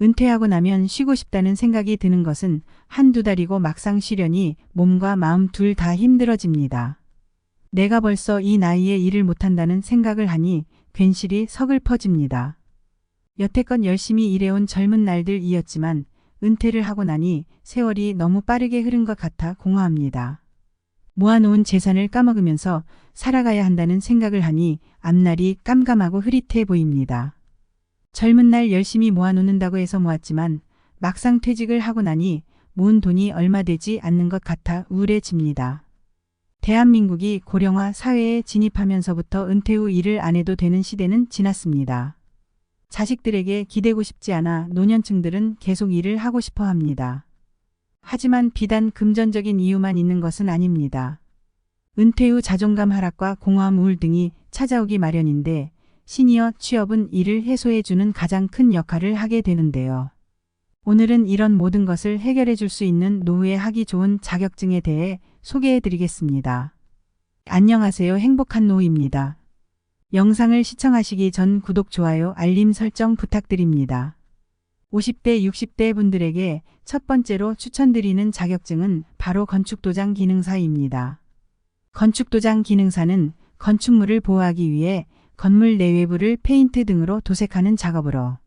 은퇴하고 나면 쉬고 싶다는 생각이 드는 것은 한두 달이고 막상 쉬려니 몸과 마음 둘 다 힘들어집니다. 내가 벌써 이 나이에 일을 못한다는 생각을 하니 괜시리 서글퍼집니다. 여태껏 열심히 일해온 젊은 날들이었지만 은퇴를 하고 나니 세월이 너무 빠르게 흐른 것 같아 공허합니다. 모아놓은 재산을 까먹으면서 살아가야 한다는 생각을 하니 앞날이 깜깜하고 흐릿해 보입니다. 젊은 날 열심히 모아놓는다고 해서 모았지만 막상 퇴직을 하고 나니 모은 돈이 얼마 되지 않는 것 같아 우울해집니다. 대한민국이 고령화 사회에 진입하면서부터 은퇴 후 일을 안 해도 되는 시대는 지났습니다. 자식들에게 기대고 싶지 않아 노년층들은 계속 일을 하고 싶어 합니다. 하지만 비단 금전적인 이유만 있는 것은 아닙니다. 은퇴 후 자존감 하락과 공허함 우울 등이 찾아오기 마련인데 시니어 취업은 이를 해소해주는 가장 큰 역할을 하게 되는데요. 오늘은 이런 모든 것을 해결해 줄 수 있는 노후에 하기 좋은 자격증에 대해 소개해 드리겠습니다. 안녕하세요. 행복한 노후입니다. 영상을 시청하시기 전 구독, 좋아요, 알림 설정 부탁드립니다. 50대, 60대 분들에게 첫 번째로 추천드리는 자격증은 바로 건축도장 기능사입니다. 건축도장 기능사는 건축물을 보호하기 위해 건물 내외부를 페인트 등으로 도색하는 작업으로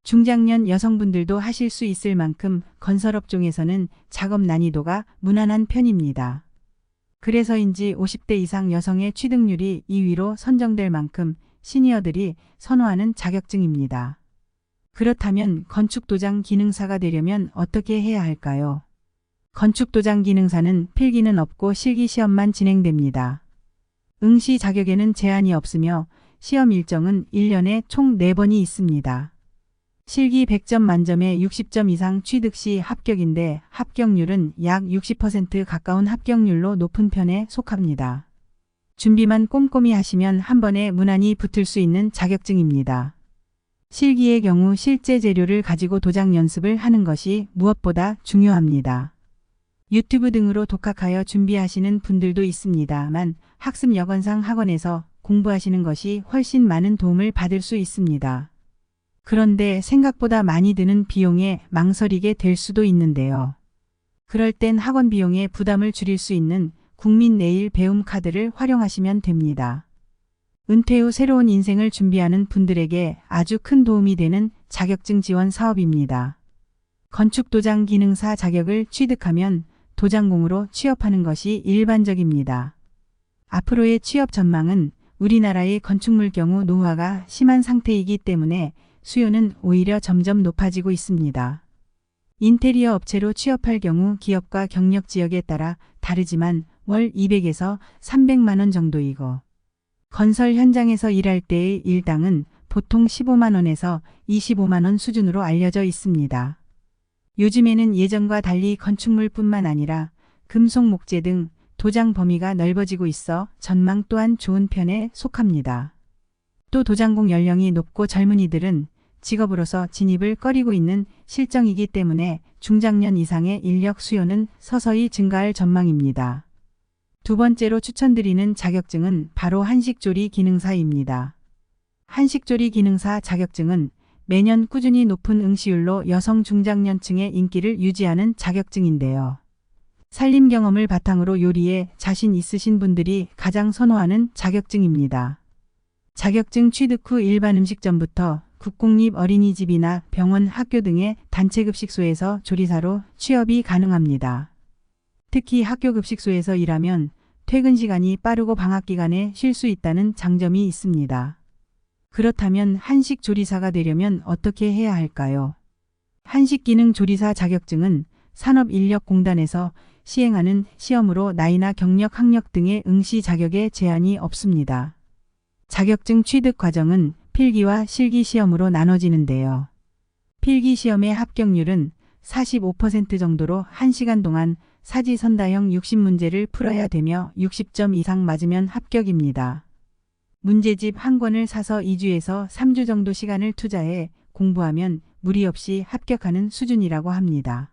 중장년 여성분들도 하실 수 있을 만큼 건설업종에서는 작업 난이도가 무난한 편입니다. 그래서인지 50대 이상 여성의 취득률이 2위로 선정될 만큼 시니어들이 선호하는 자격증입니다. 그렇다면 건축도장 기능사가 되려면 어떻게 해야 할까요? 건축도장 기능사는 필기는 없고 실기시험만 진행됩니다. 응시 자격에는 제한이 없으며 시험 일정은 1년에 총 4번이 있습니다. 실기 100점 만점에 60점 이상 취득 시 합격인데 합격률은 약 60% 가까운 합격률로 높은 편에 속합니다. 준비만 꼼꼼히 하시면 한 번에 무난히 붙을 수 있는 자격증입니다. 실기의 경우 실제 재료를 가지고 도장 연습을 하는 것이 무엇보다 중요합니다. 유튜브 등으로 독학하여 준비하시는 분들도 있습니다만 학습 여건상 학원에서 공부하시는 것이 훨씬 많은 도움을 받을 수 있습니다. 그런데 생각보다 많이 드는 비용에 망설이게 될 수도 있는데요. 그럴 땐 학원 비용의 부담을 줄일 수 있는 국민 내일 배움 카드를 활용하시면 됩니다. 은퇴 후 새로운 인생을 준비하는 분들에게 아주 큰 도움이 되는 자격증 지원 사업입니다. 건축도장 기능사 자격을 취득하면 도장공으로 취업하는 것이 일반적입니다. 앞으로의 취업 전망은 우리나라의 건축물 경우 노후화가 심한 상태이기 때문에 수요는 오히려 점점 높아지고 있습니다. 인테리어 업체로 취업할 경우 기업과 경력 지역에 따라 다르지만 월 200에서 300만 원 정도이고 건설 현장에서 일할 때의 일당은 보통 15만 원에서 25만 원 수준으로 알려져 있습니다. 요즘에는 예전과 달리 건축물뿐만 아니라 금속 목재 등 도장 범위가 넓어지고 있어 전망 또한 좋은 편에 속합니다. 또 도장공 연령이 높고 젊은이들은 직업으로서 진입을 꺼리고 있는 실정이기 때문에 중장년 이상의 인력 수요는 서서히 증가할 전망입니다. 두 번째로 추천드리는 자격증은 바로 한식조리 기능사입니다. 한식조리 기능사 자격증은 매년 꾸준히 높은 응시율로 여성 중장년층의 인기를 유지하는 자격증인데요. 살림 경험을 바탕으로 요리에 자신 있으신 분들이 가장 선호하는 자격증입니다. 자격증 취득 후 일반 음식점부터 국공립 어린이집이나 병원, 학교 등의 단체급식소에서 조리사로 취업이 가능합니다. 특히 학교 급식소에서 일하면 퇴근 시간이 빠르고 방학 기간에 쉴 수 있다는 장점이 있습니다. 그렇다면 한식 조리사가 되려면 어떻게 해야 할까요? 한식기능조리사 자격증은 산업인력공단에서 시행하는 시험으로 나이나 경력, 학력 등의 응시 자격에 제한이 없습니다. 자격증 취득 과정은 필기와 실기 시험으로 나눠지는데요. 필기 시험의 합격률은 45% 정도로 1시간 동안 사지선다형 60문제를 풀어야 되며 60점 이상 맞으면 합격입니다. 문제집 한 권을 사서 2주에서 3주 정도 시간을 투자해 공부하면 무리 없이 합격하는 수준이라고 합니다.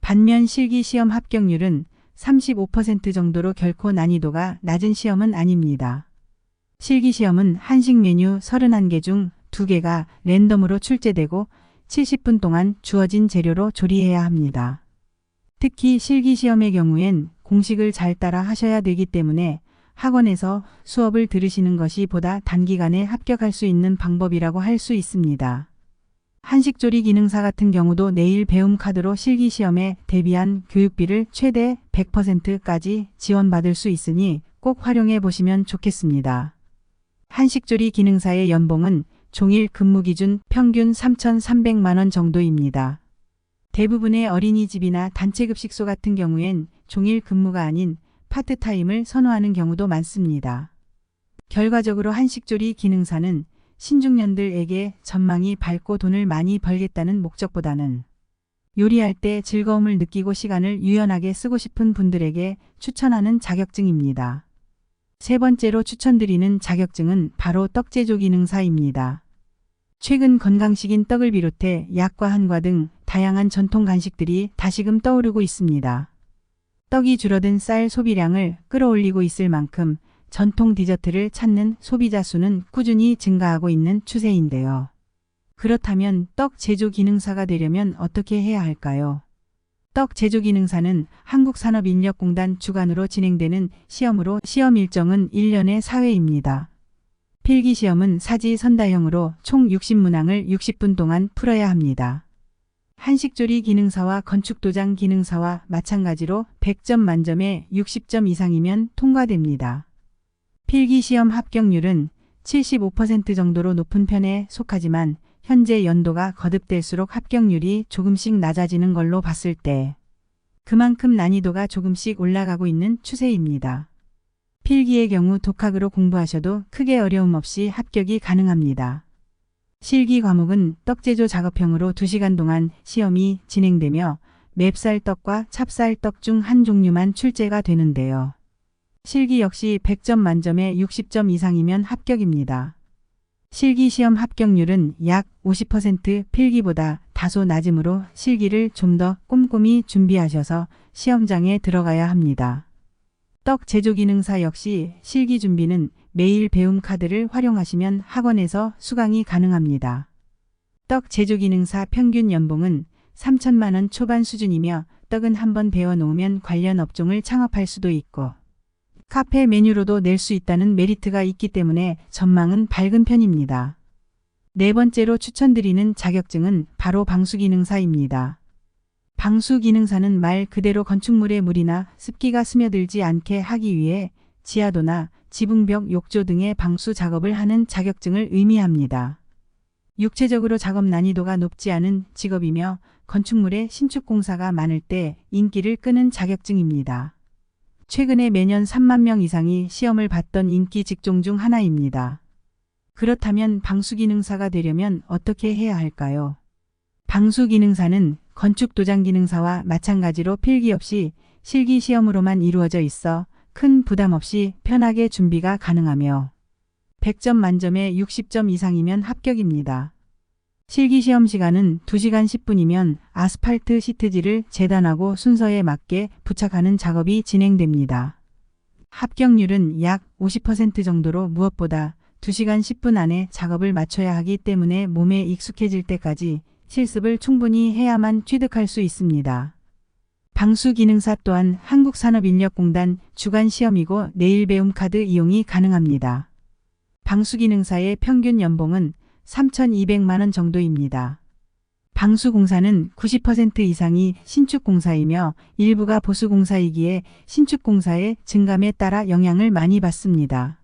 반면 실기 시험 합격률은 35% 정도로 결코 난이도가 낮은 시험은 아닙니다. 실기 시험은 한식 메뉴 31개 중 2개가 랜덤으로 출제되고 70분 동안 주어진 재료로 조리해야 합니다. 특히 실기시험의 경우엔 공식을 잘 따라 하셔야 되기 때문에 학원에서 수업을 들으시는 것이 보다 단기간에 합격할 수 있는 방법이라고 할 수 있습니다. 한식조리 기능사 같은 경우도 내일 배움 카드로 실기시험에 대비한 교육비를 최대 100%까지 지원받을 수 있으니 꼭 활용해 보시면 좋겠습니다. 한식조리 기능사의 연봉은 종일 근무 기준 평균 3,300만 원 정도입니다. 대부분의 어린이집이나 단체급식소 같은 경우엔 종일 근무가 아닌 파트타임을 선호하는 경우도 많습니다. 결과적으로 한식조리 기능사는 신중년들에게 전망이 밝고 돈을 많이 벌겠다는 목적보다는 요리할 때 즐거움을 느끼고 시간을 유연하게 쓰고 싶은 분들에게 추천하는 자격증입니다. 세 번째로 추천드리는 자격증은 바로 떡제조 기능사입니다. 최근 건강식인 떡을 비롯해 약과 한과 등 다양한 전통 간식들이 다시금 떠오르고 있습니다. 떡이 줄어든 쌀 소비량을 끌어올리고 있을 만큼 전통 디저트를 찾는 소비자 수는 꾸준히 증가하고 있는 추세인데요. 그렇다면 떡 제조 기능사가 되려면 어떻게 해야 할까요? 떡 제조 기능사는 한국산업인력공단 주관으로 진행되는 시험으로 시험 일정은 1년에 4회입니다. 필기시험은 사지선다형으로 총 60문항을 60분 동안 풀어야 합니다. 한식조리 기능사와 건축도장 기능사와 마찬가지로 100점 만점에 60점 이상이면 통과됩니다. 필기시험 합격률은 75% 정도로 높은 편에 속하지만 현재 연도가 거듭될수록 합격률이 조금씩 낮아지는 걸로 봤을 때 그만큼 난이도가 조금씩 올라가고 있는 추세입니다. 필기의 경우 독학으로 공부하셔도 크게 어려움 없이 합격이 가능합니다. 실기 과목은 떡제조 작업형으로 2시간 동안 시험이 진행되며 맵쌀떡과 찹쌀떡 중 한 종류만 출제가 되는데요. 실기 역시 100점 만점에 60점 이상이면 합격입니다. 실기시험 합격률은 약 50% 필기보다 다소 낮으므로 실기를 좀 더 꼼꼼히 준비하셔서 시험장에 들어가야 합니다. 떡 제조 기능사 역시 실기 준비는 매일 배움 카드를 활용하시면 학원에서 수강이 가능합니다. 떡 제조 기능사 평균 연봉은 3천만 원 초반 수준이며 떡은 한번 배워 놓으면 관련 업종을 창업할 수도 있고 카페 메뉴로도 낼 수 있다는 메리트가 있기 때문에 전망은 밝은 편입니다. 네 번째로 추천드리는 자격증은 바로 방수기능사입니다. 방수기능사는 말 그대로 건축물에 물이나 습기가 스며들지 않게 하기 위해 지하도나 지붕벽 욕조 등의 방수 작업을 하는 자격증을 의미합니다. 육체적으로 작업 난이도가 높지 않은 직업이며 건축물의 신축 공사가 많을 때 인기를 끄는 자격증입니다. 최근에 매년 3만 명 이상이 시험을 봤던 인기 직종 중 하나입니다. 그렇다면 방수기능사가 되려면 어떻게 해야 할까요? 방수기능사는 건축도장기능사와 마찬가지로 필기 없이 실기시험으로만 이루어져 있어 큰 부담 없이 편하게 준비가 가능하며 100점 만점에 60점 이상이면 합격입니다. 실기시험 시간은 2시간 10분이면 아스팔트 시트지를 재단하고 순서에 맞게 부착하는 작업이 진행됩니다. 합격률은 약 50% 정도로 무엇보다 2시간 10분 안에 작업을 마쳐야 하기 때문에 몸에 익숙해질 때까지 실습을 충분히 해야만 취득할 수 있습니다. 방수기능사 또한 한국산업인력공단 주관시험이고 내일 배움 카드 이용이 가능합니다. 방수기능사의 평균 연봉은 3,200만 원 정도입니다. 방수공사는 90% 이상이 신축공사이며 일부가 보수공사이기에 신축공사의 증감에 따라 영향을 많이 받습니다.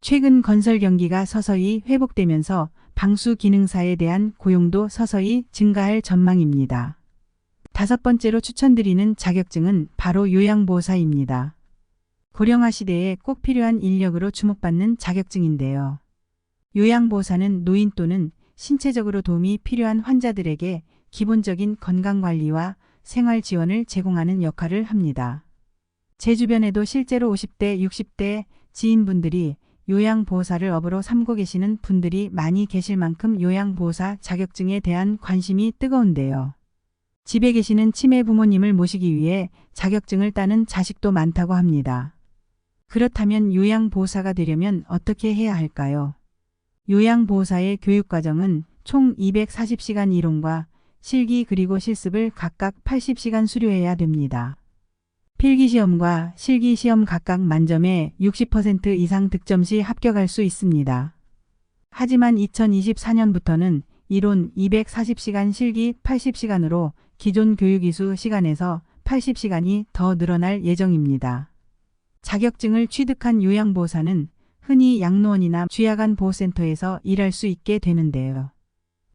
최근 건설 경기가 서서히 회복되면서 방수기능사에 대한 고용도 서서히 증가할 전망입니다. 다섯 번째로 추천드리는 자격증은 바로 요양보호사입니다. 고령화 시대에 꼭 필요한 인력으로 주목받는 자격증인데요. 요양보호사는 노인 또는 신체적으로 도움이 필요한 환자들에게 기본적인 건강관리와 생활 지원을 제공하는 역할을 합니다. 제 주변에도 실제로 50대, 60대 지인분들이 요양보호사를 업으로 삼고 계시는 분들이 많이 계실 만큼 요양보호사 자격증에 대한 관심이 뜨거운데요. 집에 계시는 치매 부모님을 모시기 위해 자격증을 따는 자식도 많다고 합니다. 그렇다면 요양보호사가 되려면 어떻게 해야 할까요? 요양보호사의 교육과정은 총 240시간 이론과 실기 그리고 실습을 각각 80시간 수료해야 됩니다. 필기시험과 실기시험 각각 만점에 60% 이상 득점 시 합격할 수 있습니다. 하지만 2024년부터는 이론 240시간 실기 80시간으로 기존 교육이수 시간에서 80시간이 더 늘어날 예정입니다. 자격증을 취득한 요양보호사는 흔히 양로원이나 쥐야간 보호센터에서 일할 수 있게 되는데요.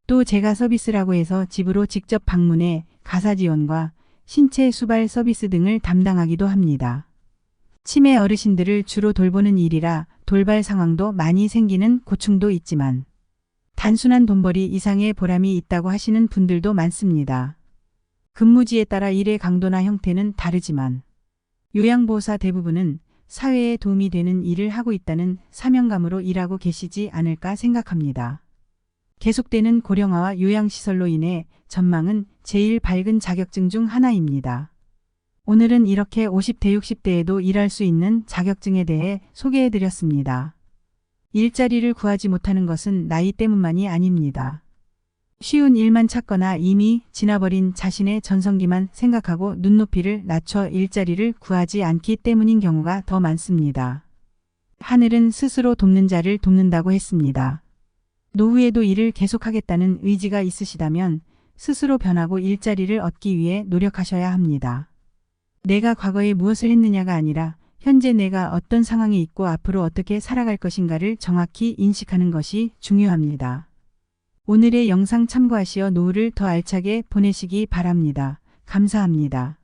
또 제가 서비스라고 해서 집으로 직접 방문해 가사 지원과 신체 수발 서비스 등을 담당하기도 합니다. 치매 어르신들을 주로 돌보는 일이라 돌발 상황도 많이 생기는 고충도 있지만 단순한 돈벌이 이상의 보람이 있다고 하시는 분들도 많습니다. 근무지에 따라 일의 강도나 형태는 다르지만 요양보호사 대부분은 사회에 도움이 되는 일을 하고 있다는 사명감으로 일하고 계시지 않을까 생각합니다. 계속되는 고령화와 요양시설로 인해 전망은 제일 밝은 자격증 중 하나입니다. 오늘은 이렇게 50대 60대에도 일할 수 있는 자격증에 대해 소개해드렸습니다. 일자리를 구하지 못하는 것은 나이 때문만이 아닙니다. 쉬운 일만 찾거나 이미 지나버린 자신의 전성기만 생각하고 눈높이를 낮춰 일자리를 구하지 않기 때문인 경우가 더 많습니다. 하늘은 스스로 돕는 자를 돕는다고 했습니다. 노후에도 일을 계속하겠다는 의지가 있으시다면 스스로 변하고 일자리를 얻기 위해 노력하셔야 합니다. 내가 과거에 무엇을 했느냐가 아니라 현재 내가 어떤 상황에 있고 앞으로 어떻게 살아갈 것인가를 정확히 인식하는 것이 중요합니다. 오늘의 영상 참고하시어 노후를 더 알차게 보내시기 바랍니다. 감사합니다.